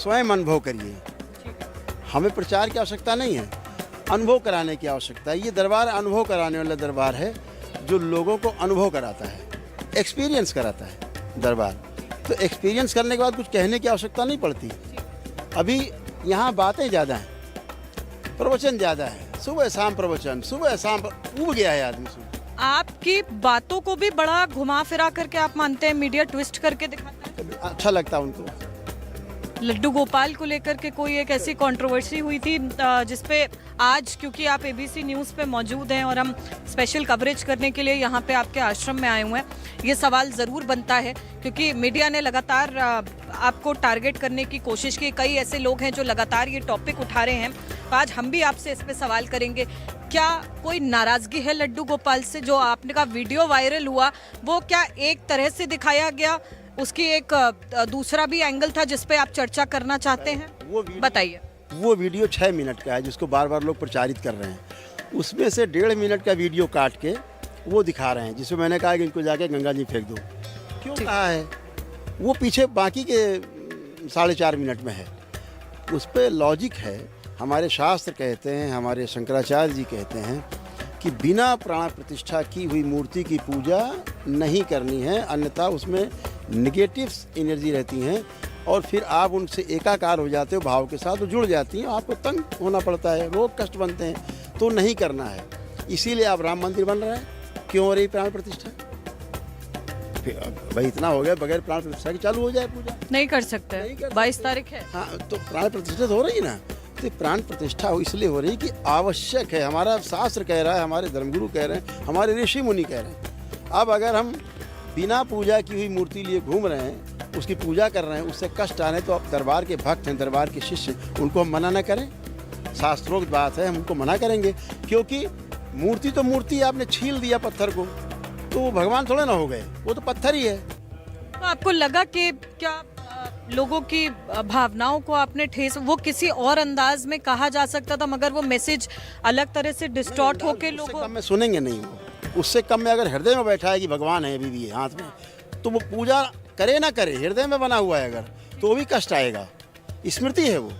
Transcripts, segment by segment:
स्वयं अनुभव करिए। हमें प्रचार की आवश्यकता नहीं है, अनुभव कराने की आवश्यकता है। ये दरबार अनुभव कराने वाला दरबार है, जो लोगों को अनुभव कराता है, एक्सपीरियंस कराता है दरबार। तो एक्सपीरियंस करने के बाद कुछ कहने की आवश्यकता नहीं पड़ती। अभी यहाँ बातें ज़्यादा हैं, प्रवचन ज़्यादा है, सुबह शाम प्रवचन, सुबह शाम उब गया है आदमी सुबह। आपकी बातों को भी बड़ा घुमा फिरा करके आप मानते हैं मीडिया ट्विस्ट करके दिखाता है? अच्छा लगता है उनको। लड्डू गोपाल को लेकर के कोई एक ऐसी कंट्रोवर्सी हुई थी जिसपे आज, क्योंकि आप एबीसी न्यूज़ पे मौजूद हैं और हम स्पेशल कवरेज करने के लिए यहाँ पे आपके आश्रम में आए हुए हैं, ये सवाल ज़रूर बनता है क्योंकि मीडिया ने लगातार आपको टारगेट करने की कोशिश की। कई ऐसे लोग हैं जो लगातार ये टॉपिक उठा रहे हैं, तो आज हम भी आपसे इस पे सवाल करेंगे। क्या कोई नाराज़गी है लड्डू गोपाल से? जो आपने का वीडियो वायरल हुआ वो क्या एक तरह से दिखाया गया, उसकी एक दूसरा भी एंगल था जिस पे आप चर्चा करना चाहते हैं? वो बताइए। वो वीडियो 6 मिनट का है जिसको बार बार लोग प्रचारित कर रहे हैं। उसमें से 1.5 मिनट का वीडियो काट के वो दिखा रहे हैं, जिसमें मैंने कहा कि इनको जाके गंगा जी फेंक दो। क्यों कहा है? वो पीछे बाकी के 4.5 मिनट में है। उस पर लॉजिक है। हमारे शास्त्र कहते हैं, हमारे शंकराचार्य जी कहते हैं कि बिना प्राण प्रतिष्ठा की हुई मूर्ति की पूजा नहीं करनी है, अन्यथा उसमें निगेटिव एनर्जी रहती हैं और फिर आप उनसे एकाकार हो जाते हो, भाव के साथ वो जुड़ जाती हैं, आपको तंग होना पड़ता है, रोग कष्ट बनते हैं, तो नहीं करना है। इसीलिए आप राम मंदिर बन रहा है। क्यों हो रही प्राण प्रतिष्ठा? भाई इतना हो गया, बगैर प्राण प्रतिष्ठा के चालू हो जाए पूजा? नहीं कर सकते, 22 तारीख है। हाँ, तो प्राण प्रतिष्ठा तो हो रही है ना। तो प्राण प्रतिष्ठा इसलिए हो रही कि आवश्यक है। हमारा शास्त्र कह रहा है, हमारे धर्मगुरु कह रहे हैं, हमारे ऋषि मुनि कह रहे हैं। अब अगर हम बिना पूजा की हुई मूर्ति लिए घूम रहे हैं, उसकी पूजा कर रहे हैं, उससे कष्ट आ रहे हैं, तो अब दरबार के भक्त हैं, दरबार के शिष्य, उनको हम मना न करें? शास्त्रोक्त बात है, हम उनको मना करेंगे? क्योंकि मूर्ति तो मूर्ति, आपने छील दिया पत्थर को, तो वो भगवान थोड़े ना हो गए, वो तो पत्थर ही है। तो आपको लगा कि क्या लोगों की भावनाओं को आपने ठेस, वो किसी और अंदाज में कहा जा सकता था, मगर वो मैसेज अलग तरह से डिस्टॉर्ट होके लोगों में सुनेंगे नहीं। वो उससे कम में अगर हृदय में बैठा है कि भगवान है अभी भी हाथ में, तो वो पूजा करे ना करे, हृदय में बना हुआ है अगर, तो वो भी कष्ट आएगा। स्मृति है वो,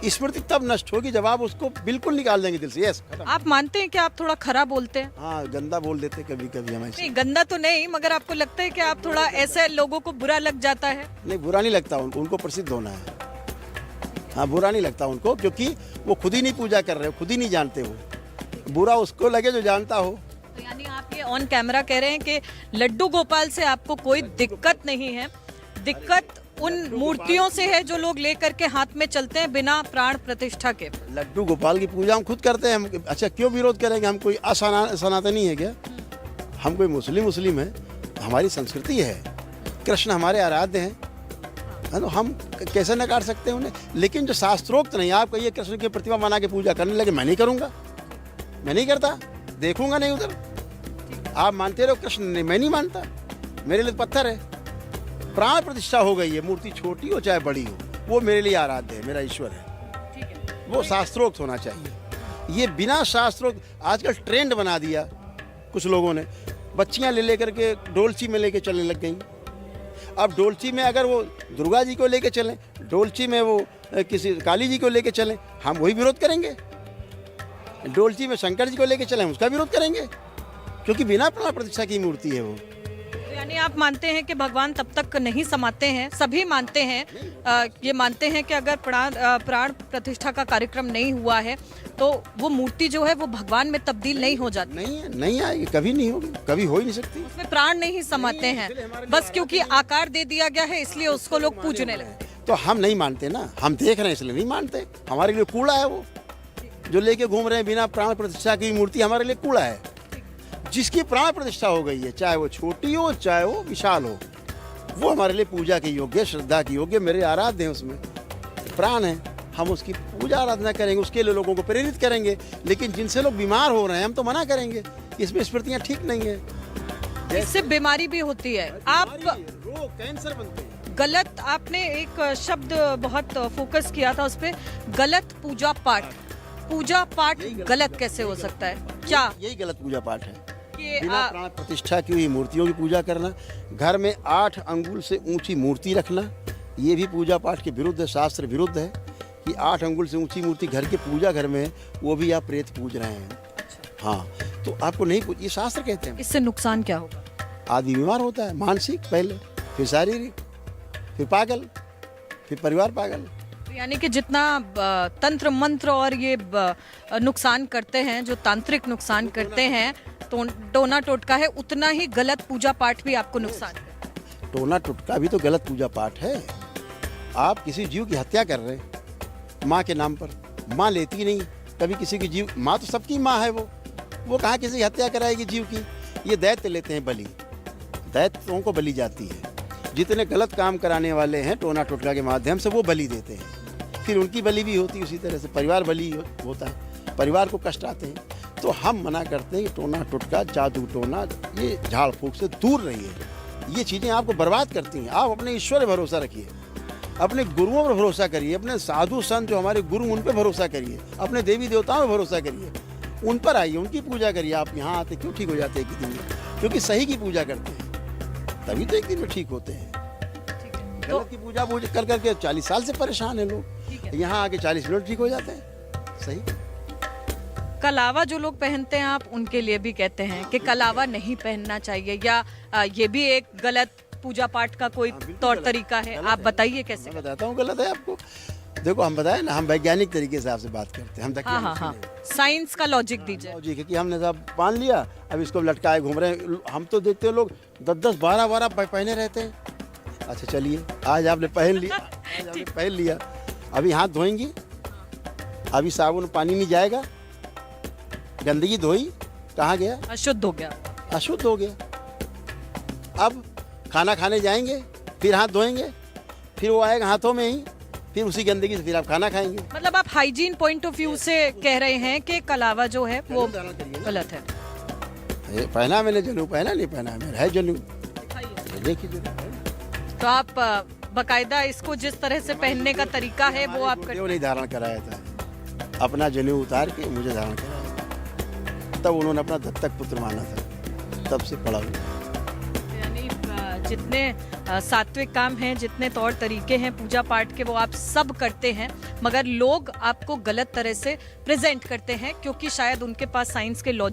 स्मृति तब नष्ट होगी जब आप उसको बिल्कुल निकाल देंगे दिल से। यस, आप मानते हैं कि आप थोड़ा खरा बोलते हैं? हाँ, गंदा बोल देते कभी कभी हमें। नहीं, गंदा तो नहीं, मगर आपको लगता है कि आप थोड़ा ऐसे लोगों को बुरा लग जाता है? नहीं, बुरा नहीं लगता उनको, उनको प्रसिद्ध होना है। हाँ, बुरा नहीं लगता उनको, क्योंकि वो खुद ही नहीं पूजा कर रहे हो, खुद ही नहीं जानते हो। बुरा उसको लगे जो जानता हो। तो यानी आप ये ऑन कैमरा कह रहे हैं कि लड्डू गोपाल से आपको कोई दिक्कत नहीं है, दिक्कत उन मूर्तियों से है जो लोग लेकर के हाथ में चलते हैं बिना प्राण प्रतिष्ठा के? लड्डू गोपाल की पूजा हम खुद करते हैं। हम अच्छा क्यों विरोध करेंगे? हम कोई सनातनी है क्या? हम कोई मुस्लिम है? हमारी संस्कृति है, कृष्ण हमारे आराध्य हैं, तो हम कैसे नकार सकते हैं उन्हें? लेकिन जो शास्त्रोक्त नहीं, आप कहिए कृष्ण की प्रतिमा बना के पूजा करने लगे, मैं नहीं करूँगा, मैं नहीं करता, देखूंगा नहीं उधर। आप मानते रहो कृष्ण नहीं, मैं नहीं मानता, मेरे लिए पत्थर है। प्राण प्रतिष्ठा हो गई है, मूर्ति छोटी हो चाहे बड़ी हो, वो मेरे लिए आराध्य है, मेरा ईश्वर है। वो शास्त्रोक्त होना चाहिए। ये बिना शास्त्रोक्त आजकल ट्रेंड बना दिया कुछ लोगों ने। बच्चियां ले लेकर के डोलची में लेके चलने लग गई। अब डोलची में अगर वो दुर्गा जी को लेके चलें, डोलची में वो किसी काली जी को लेके चलें, हम वही विरोध करेंगे। डोलची में शंकर जी को लेके चलें, उसका विरोध करेंगे, क्योंकि बिना प्राण प्रतिष्ठा की मूर्ति है वो। यानी आप मानते हैं कि भगवान तब तक नहीं समाते हैं, सभी मानते हैं, ये मानते हैं कि अगर प्राण प्रतिष्ठा का कार्यक्रम नहीं हुआ है तो वो मूर्ति जो है वो भगवान में तब्दील नहीं हो जाती? नहीं आएगी, कभी नहीं होगी, कभी हो ही नहीं सकती। उसमें प्राण नहीं समाते हैं, बस क्योंकि आकार दे दिया गया है इसलिए उसको लोग पूजने लगे। तो हम नहीं मानते ना, हम देख रहे हैं इसलिए नहीं मानते। हमारे लिए कूड़ा है वो, जो लेके घूम रहे हैं बिना प्राण प्रतिष्ठा की मूर्ति, हमारे लिए कूड़ा है। जिसकी प्राण प्रतिष्ठा हो गई है, चाहे वो छोटी हो चाहे वो विशाल हो, वो हमारे लिए पूजा के योग्य, श्रद्धा की योग्य, मेरे आराध्य हैं, उसमें प्राण है। हम उसकी पूजा आराधना करेंगे, उसके लिए लोगों को प्रेरित करेंगे। लेकिन जिनसे लोग बीमार हो रहे हैं, हम तो मना करेंगे। इसमें स्मृतियाँ ठीक नहीं है, इससे बीमारी भी होती है। आप रोग, कैंसर बनते हैं। गलत, आपने एक शब्द बहुत फोकस किया था उस पर, गलत पूजा पाठ। पूजा पाठ गलत कैसे हो सकता है? क्या यही गलत पूजा पाठ है? कि बिना प्राण प्रतिष्ठा की हुई मूर्तियों की पूजा करना, घर में 8 अंगुल से ऊंची मूर्ति रखना, ये भी पूजा पाठ के विरुद्ध है, शास्त्र विरुद्ध है कि 8 अंगुल से ऊंची मूर्ति घर के पूजा घर में है, वो भी आप प्रेत पूज रहे हैं। हाँ, तो आपको नहीं ये शास्त्र कहते हैं। इससे नुकसान क्या होगा? आदमी बीमार होता है, मानसिक पहले, फिर शारीरिक, फिर पागल, फिर परिवार पागल। तो यानी कि जितना तंत्र मंत्र और ये नुकसान करते हैं, जो तांत्रिक नुकसान करते हैं, तो टोना टोटका है, उतना ही गलत पूजा पाठ भी आपको नुकसान है। टोना टुटका भी तो गलत पूजा पाठ है। आप किसी जीव की हत्या कर रहे हैं माँ के नाम पर। माँ लेती नहीं कभी किसी की जीव, माँ तो सबकी माँ है। वो कहाँ किसी की हत्या कराएगी जीव की। ये दैत्य लेते हैं बलि, दैत्यों को बलि जाती है। जितने गलत काम कराने वाले हैं टोना टोटका के माध्यम से वो बलि देते हैं, फिर उनकी बलि भी होती है। उसी तरह से परिवार बलि होता है, परिवार को कष्ट आते हैं। तो हम मना करते हैं कि टोना टोटका, जादू टोना, ये झाड़ फूक से दूर रहिए। ये चीज़ें आपको बर्बाद करती हैं। आप अपने ईश्वर पर भरोसा रखिए, अपने गुरुओं पर भरोसा करिए, अपने साधु संत जो हमारे गुरु उन पर भरोसा करिए, अपने देवी देवताओं पर भरोसा करिए, उन पर आइए, उनकी पूजा करिए। आप यहाँ आते क्यों ठीक हो जाते हैं एक दिन में? क्योंकि सही की पूजा करते हैं, तभी तो एक दिन में ठीक होते हैं। गलत की पूजा कर करके 40 साल से परेशान है लोग, यहाँ आके 40 मिनट ठीक हो जाते हैं। सही। कलावा जो लोग पहनते हैं, आप उनके लिए भी कहते हैं कि कलावा नहीं पहनना चाहिए, या ये भी एक गलत पूजा पाठ का कोई तौर तरीका है? आप बताइए कैसे। मैं बताता हूँ गलत है आपको। देखो, हम बताए ना, हम वैज्ञानिक तरीके से आपसे बात करते हैं। हम हाँ, साइंस का लॉजिक दीजिए। लॉजिक है कि हमने सब मान लिया, अब इसको लटकाए घूम रहे हैं। हम तो देखते हैं लोग 10-10, 12-12 पहने रहते हैं। अच्छा चलिए, आज आपने पहन लिया, अभी हाथ धोएंगी, अभी साबुन पानी नहीं जाएगा, गंदगी धोई, कहाँ गया? अशुद्ध हो गया। अशुद्ध हो गया। अब खाना खाने जाएंगे, फिर हाथ धोएंगे, फिर वो आएगा हाथों में ही, फिर उसी गंदगी से फिर आप खाना खाएंगे। मतलब आप हाइजीन पॉइंट ऑफ व्यू से कह रहे हैं कि कलावा जो है वो गलत है। पहना मैंने जनेऊ, पहना नहीं पहना मैंने, है जनेऊ, देखिए जनेऊ। तो आप बकायदा इसको जिस तरह से पहनने का तरीका है वो आप वो नहीं धारण कराया था, अपना जनेऊ उतार के मुझे धारण कराया, तब उन्होंने अपना दत्तक पुत्र माना था, तब से पड़ा हुआ। यानी जितने सात्विक काम हैं, जितने तौर तरीके हैं पूजा पाठ के, वो आप सब करते हैं, मगर लोग आपको गलत तरह से प्रेजेंट करते हैं, क्योंकि शायद उनके पास साइंस के लॉजिक